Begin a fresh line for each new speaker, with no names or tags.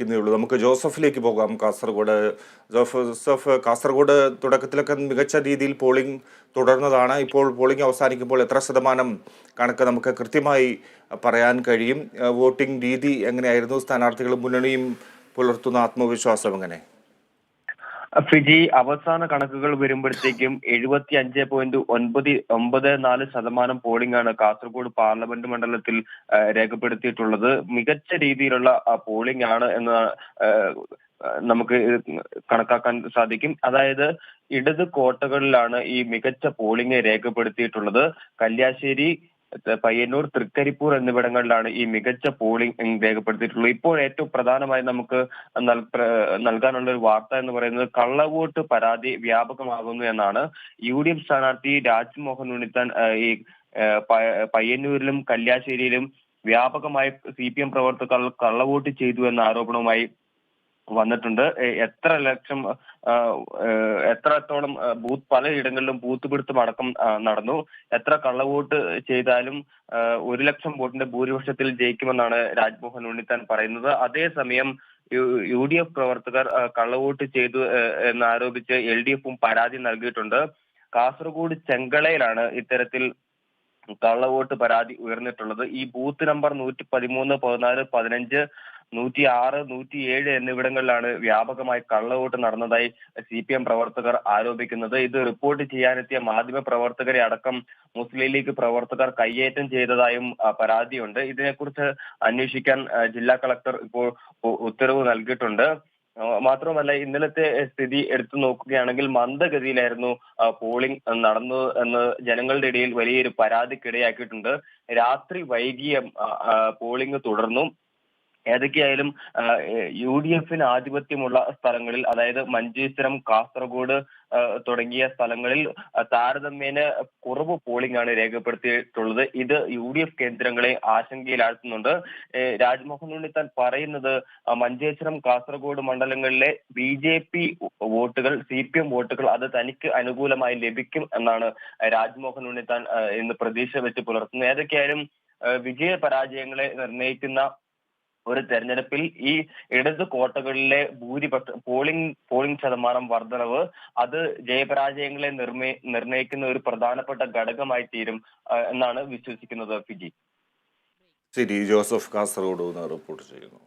ുള്ളൂ. നമുക്ക് ജോസഫിലേക്ക് പോകാം. കാസർഗോഡ് ജോസഫ്, കാസർഗോഡ് തുടക്കത്തിലൊക്കെ മികച്ച രീതിയിൽ പോളിംഗ് തുടർന്നതാണ്. ഇപ്പോൾ പോളിംഗ് അവസാനിക്കുമ്പോൾ എത്ര ശതമാനം കണക്ക് നമുക്ക് കൃത്യമായി പറയാൻ കഴിയും? വോട്ടിംഗ് രീതി എങ്ങനെയായിരുന്നു? സ്ഥാനാർത്ഥികളും മുന്നണിയും പുലർത്തുന്ന ആത്മവിശ്വാസം എങ്ങനെ?
ഫിജി, അവസാന കണക്കുകൾ വരുമ്പോഴത്തേക്കും 75.94% പോളിംഗ് ആണ് കാസർഗോഡ് പാർലമെന്റ് മണ്ഡലത്തിൽ രേഖപ്പെടുത്തിയിട്ടുള്ളത്. മികച്ച രീതിയിലുള്ള പോളിംഗ് ആണ് എന്ന് നമുക്ക് കണക്കാക്കാൻ സാധിക്കും. അതായത് ഇടത് കോട്ടകളിലാണ് ഈ മികച്ച പോളിംഗ് രേഖപ്പെടുത്തിയിട്ടുള്ളത്. കല്യാശ്ശേരി, പയ്യന്നൂർ, തൃക്കരിപ്പൂർ എന്നിവിടങ്ങളിലാണ് ഈ മികച്ച പോളിംഗ് രേഖപ്പെടുത്തിയിട്ടുള്ളത്. ഇപ്പോൾ ഏറ്റവും പ്രധാനമായി നമുക്ക് നൽകാനുള്ള ഒരു വാർത്ത എന്ന് പറയുന്നത് കള്ളവോട്ട് പരാതി വ്യാപകമാകുന്നു എന്നാണ്. UDF സ്ഥാനാർത്ഥി രാജ്മോഹൻ ഉണ്ണിത്താൻ ഈ പയ്യന്നൂരിലും കല്യാശ്ശേരിയിലും വ്യാപകമായി CPM പ്രവർത്തകർ കള്ളവോട്ട് ചെയ്തു എന്ന ആരോപണവുമായി വന്നിട്ടുണ്ട്. എത്രത്തോളം പലയിടങ്ങളിലും ബൂത്ത് പിടുത്തം അടക്കം നടന്നു. എത്ര കള്ളവോട്ട് ചെയ്താലും 1 ലക്ഷം വോട്ടിന്റെ ഭൂരിപക്ഷത്തിൽ ജയിക്കുമെന്നാണ് രാജ്മോഹൻ ഉണ്ണിത്താൻ പറയുന്നത്. അതേസമയം UDF പ്രവർത്തകർ കള്ളവോട്ട് ചെയ്തു എന്നാരോപിച്ച് LDFും പരാതി നൽകിയിട്ടുണ്ട്. കാസർഗോഡ് ചെങ്കളയിലാണ് ഇത്തരത്തിൽ കള്ളവോട്ട് പരാതി ഉയർന്നിട്ടുള്ളത്. ഈ ബൂത്ത് നമ്പർ 113, 14, 15, 106, 107 എന്നിവിടങ്ങളിലാണ് വ്യാപകമായി കള്ളവോട്ട് നടന്നതായി CPM പ്രവർത്തകർ ആരോപിക്കുന്നത്. ഇത് റിപ്പോർട്ട് ചെയ്യാനെത്തിയ മാധ്യമ പ്രവർത്തകരെ അടക്കം മുസ്ലിം ലീഗ് പ്രവർത്തകർ കയ്യേറ്റം ചെയ്തതായും പരാതിയുണ്ട്. ഇതിനെക്കുറിച്ച് അന്വേഷിക്കാൻ ജില്ലാ കളക്ടർ ഇപ്പോൾ ഉത്തരവ് നൽകിയിട്ടുണ്ട്. മാത്രമല്ല, ഇന്നലത്തെ സ്ഥിതി എടുത്തു നോക്കുകയാണെങ്കിൽ മന്ദഗതിയിലായിരുന്നു പോളിംഗ് നടന്നത് എന്ന് ജനങ്ങളുടെ ഇടയിൽ വലിയൊരു പരാതിക്കിടയാക്കിയിട്ടുണ്ട്. രാത്രി വൈകിയ പോളിംഗ് തുടർന്നു. ഏതൊക്കെയായാലും UDFന് ആധിപത്യമുള്ള സ്ഥലങ്ങളിൽ, അതായത് മഞ്ചേശ്വരം, കാസർഗോഡ് തുടങ്ങിയ സ്ഥലങ്ങളിൽ താരതമ്യേന കുറവ് പോളിംഗ് ആണ് രേഖപ്പെടുത്തിയിട്ടുള്ളത്. ഇത് UDF കേന്ദ്രങ്ങളെ ആശങ്കയിലാഴ്ത്തുന്നുണ്ട്. രാജ്മോഹൻ ഉണ്ണിത്താൻ പറയുന്നത് മഞ്ചേശ്വരം, കാസർഗോഡ് മണ്ഡലങ്ങളിലെ BJP വോട്ടുകൾ, CPM വോട്ടുകൾ അത് തനിക്ക് അനുകൂലമായി ലഭിക്കും എന്നാണ് രാജ്മോഹൻ ഉണ്ണിത്താൻ ഇന്ന് പ്രതീക്ഷ വെച്ച് പുലർത്തുന്നത്. ഏതൊക്കെയായാലും വിജയ-പരാജയങ്ങളെ നിർണ്ണയിക്കുന്ന ഒരു തെരഞ്ഞെടുപ്പിൽ ഈ ഇടത് കോട്ടകളിലെ പോളിംഗ് ശതമാനം വർധനവ് അത് ജയപരാജയങ്ങളെ നിർണ്ണയിക്കുന്ന ഒരു പ്രധാനപ്പെട്ട ഘടകമായി തീരും എന്നാണ് വിശ്വസിക്കുന്നത്. ഫിജി.
ശരി, ജോസഫ് കാസർഗോഡ് റിപ്പോർട്ട് ചെയ്യുന്നു.